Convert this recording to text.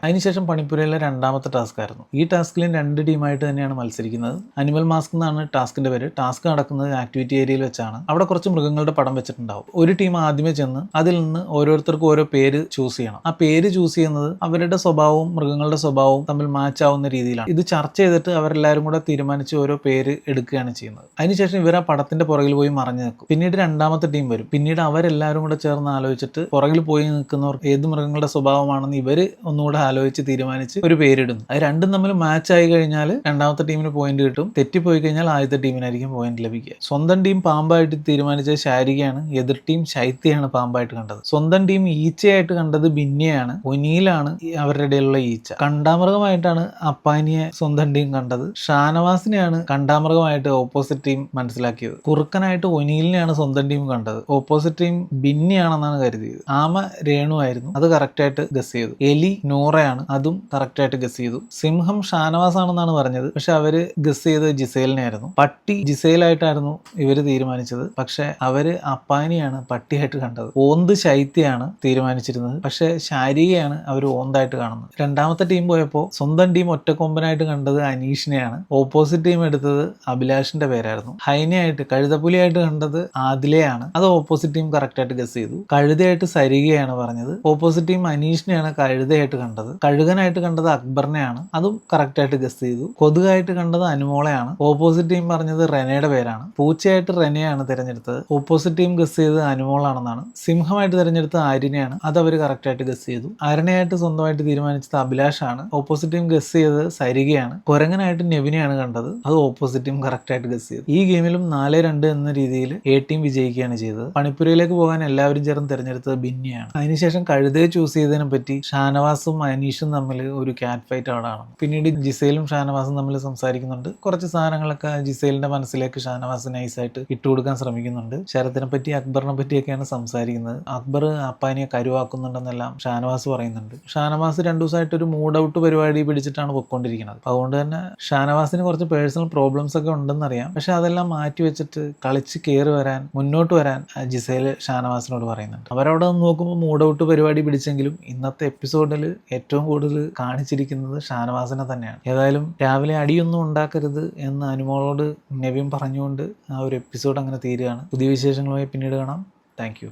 അതിനുശേഷം പണിപ്പുരയിലെ രണ്ടാമത്തെ ടാസ്ക് ആയിരുന്നു. ഈ ടാസ്കിലും 2 ടീമായിട്ട് തന്നെയാണ് മത്സരിക്കുന്നത്. അനിമൽ മാസ്ക് എന്നാണ് ടാസ്കിന്റെ പേര്. ടാസ്ക് നടക്കുന്നത് ആക്ടിവിറ്റി ഏരിയയിൽ വെച്ചാണ്. അവിടെ കുറച്ച് മൃഗങ്ങളുടെ പടം വെച്ചിട്ടുണ്ടാവും. ഒരു ടീം ആദ്യമേ ചെന്ന് അതിൽ നിന്ന് ഓരോരുത്തർക്കും ഓരോ പേര് ചൂസ് ചെയ്യണം. ആ പേര് ചൂസ് ചെയ്യുന്നത് അവരുടെ സ്വഭാവവും മൃഗങ്ങളുടെ സ്വഭാവവും തമ്മിൽ മാച്ച് ആവുന്ന രീതിയിലാണ്. ഇത് ചർച്ച ചെയ്തിട്ട് അവരെല്ലാവരും കൂടെ തീരുമാനിച്ച് ഓരോ പേര് എടുക്കുകയാണ് ചെയ്യുന്നത്. അതിനുശേഷം ഇവർ ആ പടത്തിന്റെ പുറകിൽ പോയി മറഞ്ഞു നിൽക്കും. പിന്നീട് രണ്ടാമത്തെ ടീം വരും. പിന്നീട് അവരെല്ലാവരും കൂടെ ചേർന്ന് ആലോചിച്ചിട്ട് പുറകിൽ പോയി നിൽക്കുന്നവർ ഏത് മൃഗങ്ങളുടെ സ്വഭാവമാണെന്ന് ഇവർ ഒന്നുകൂടെ ആലോചിച്ച് തീരുമാനിച്ച് ഒരു പേരിടുന്നു. അത് രണ്ടും തമ്മിൽ മാച്ച് ആയി കഴിഞ്ഞാൽ രണ്ടാമത്തെ ടീമിന് പോയിന്റ് കിട്ടും. തെറ്റിപ്പോയി കഴിഞ്ഞാൽ ആദ്യത്തെ ടീമിനായിരിക്കും പോയിന്റ് ലഭിക്കുക. സ്വന്തം ടീം പാമ്പായിട്ട് തീരുമാനിച്ചത് ശാരികയാണ്. എതിർ ടീം ശൈത്യയാണ് പാമ്പായിട്ട് കണ്ടത്. സ്വന്തം ടീം ഈച്ചയായിട്ട് കണ്ടത് ബിന്നിയാണ്. ഒനീലാണ് അവരുടെ ഇടയിലുള്ള ഈച്ച. കണ്ടാമൃഗമായിട്ടാണ് അപ്പാനിയെ സ്വന്തം ടീം കണ്ടത്. ഷാനവാസിനെയാണ് കണ്ടാമൃഗമായിട്ട് ഓപ്പോസിറ്റ് ടീം മനസ്സിലാക്കിയത്. കുറുക്കനായിട്ട് ഒനീലിനെയാണ് സ്വന്തം ടീം കണ്ടത്. ഓപ്പോസിറ്റ് ടീം ബിന്നിയാണെന്നാണ് കരുതിയത്. ആമ രേണു ആയിരുന്നു, അത് കറക്റ്റായിട്ട് ഗസ് ചെയ്തു. എലി നൂറയാണ്, അതും കറക്റ്റായിട്ട് ഗസ് ചെയ്തു. സിംഹം ഷാനവാസ് ആണെന്നാണ് പറഞ്ഞത്, പക്ഷെ അവര് ഗസ് ചെയ്തത് ജിസേലിനെ ആയിരുന്നു. പട്ടി ജിസേലായിട്ടായിരുന്നു ഇവര് തീരുമാനിച്ചത്, പക്ഷെ അവര് അപ്പാനിയാണ് പട്ടിയായിട്ട് കണ്ടത്. ഓന്ത് ശൈത്യയാണ് തീരുമാനിച്ചിരുന്നത്, പക്ഷെ ശാരികയാണ് അവർ ഓന്തായിട്ട് കാണുന്നത്. രണ്ടാമത്തെ ടീം പോയപ്പോൾ സ്വന്തം ടീം ഒറ്റക്കൊമ്പനായിട്ട് കണ്ടത് അനീഷിനെയാണ്. ഓപ്പോസിറ്റ് ടീം എടുത്തത് അഭിലാഷിന്റെ പേരായിരുന്നു. ഹൈനയായിട്ട് കഴുതപ്പുലിയായിട്ട് കണ്ടത് ആദിലയാണ്, അത് ഓപ്പോസിറ്റ് ടീം കറക്റ്റായിട്ട് ഗസ് ചെയ്തു. കഴുതയായിട്ട് സരികയാണ് പറഞ്ഞത്. ഓപ്പോസിറ്റ് ടീം അനീഷിനെയാണ് കഴുതയായിട്ട് കണ്ടത്. കഴുകനായിട്ട് കണ്ടത് അക്ബറിനെയാണ്, അതും കറക്റ്റായിട്ട് ഗസ് ചെയ്തു. കൊതുകായിട്ട് കണ്ടത് അനുമോളയാണ്. ഓപ്പോസിറ്റ് ടീം പറഞ്ഞത് റെനയുടെ പേരാണ്. പൂച്ചയായിട്ട് റെനയാണ് തിരഞ്ഞെടുത്തത്. ഓപ്പോസിറ്റ് ടീം ഗസ് ചെയ്തത് അനുമോളാണെന്നാണ്. സിംഹമായിട്ട് തിരഞ്ഞെടുത്തത് ആര്യനെയാണ്, അത് അവർ കറക്റ്റായിട്ട് ഗസ് ചെയ്തു. അരണയായിട്ട് സ്വന്തമായിട്ട് തീരുമാനിച്ചത് അഭിലാഷാണ്. ഓപ്പോസിറ്റ് ടീം ഗസ് ചെയ്തത് സരികയാണ്. കുരങ്ങനായിട്ട് നെവിനെയാണ് കണ്ടത്, അത് ഓപ്പോസിറ്റ് ടീം കറക്റ്റായിട്ട് ഗസ് ചെയ്തു. ഈ ഗെയിമിലും 4-2 എന്ന രീതിയിൽ എ ടീം വിജയിക്കുകയാണ് ചെയ്തത്. പണിപ്പുരയിലേക്ക് പോകാൻ എല്ലാവരും ചേർന്ന് തിരഞ്ഞെടുത്തത് ബിന്നിയാണ്. അതിനുശേഷം കഴുതയെ ചൂസ് ചെയ്തതിനെ പറ്റി ഷാനവാസും അനീഷും തമ്മിൽ ഒരു ക്യാറ്റ് ഫൈറ്റ് ആണ്. പിന്നീട് ജിസേലും ഷാനവാസും തമ്മിൽ സംസാരിക്കുന്നുണ്ട്. കുറച്ച് സാധനങ്ങളൊക്കെ ജിസേലിന്റെ മനസ്സിലേക്ക് ഷാനവാസ് നൈസായിട്ട് ഇട്ടുകൊടുക്കാൻ ശ്രമിക്കുന്നുണ്ട്. ശരത്തിനെ പറ്റി അക്ബറിനെ പറ്റിയൊക്കെയാണ് സംസാരിക്കുന്നത്. അക്ബർ അപ്പാനിയെ കരുവാക്കുന്നുണ്ടെന്നെല്ലാം ഷാനവാസ് പറയുന്നുണ്ട്. ഷാനവാസ് 2 ദിവസമായിട്ട് ഒരു മൂഡ് ഔട്ട് പരിപാടി പിടിച്ചിട്ടാണ് പൊയ്ക്കൊണ്ടിരിക്കുന്നത്. അതുകൊണ്ട് തന്നെ ഷാനവാസിന് കുറച്ച് പേഴ്സണൽ പ്രോബ്ലംസ് ഒക്കെ ഉണ്ടെന്നറിയാം. പക്ഷെ അതെല്ലാം മാറ്റി വെച്ചിട്ട് കളിച്ച് കയറി വരാൻ, മുന്നോട്ട് വരാൻ ജിസേൽ ഷാനവാസിനോട് പറയുന്നുണ്ട്. അവരവിടെ നോക്കുമ്പോൾ മൂഡ് ഔട്ട് പരിപാടി പിടിച്ചെങ്കിലും ഇന്നത്തെ എപ്പിസോഡിൽ ഏറ്റവും കൂടുതൽ കാണിച്ചിരിക്കുന്നത് ഷാനവാസിനെ തന്നെയാണ്. ഏതായാലും രാവിലെ അടിയൊന്നും ഉണ്ടാക്കരുത് എന്ന് അനുമോളോട് നെവിൻ പറഞ്ഞുകൊണ്ട് ആ ഒരു എപ്പിസോഡ് അങ്ങനെ തീരുകയാണ്. പുതിയ വിശേഷങ്ങളുമായി പിന്നീട് കാണാം. Thank you.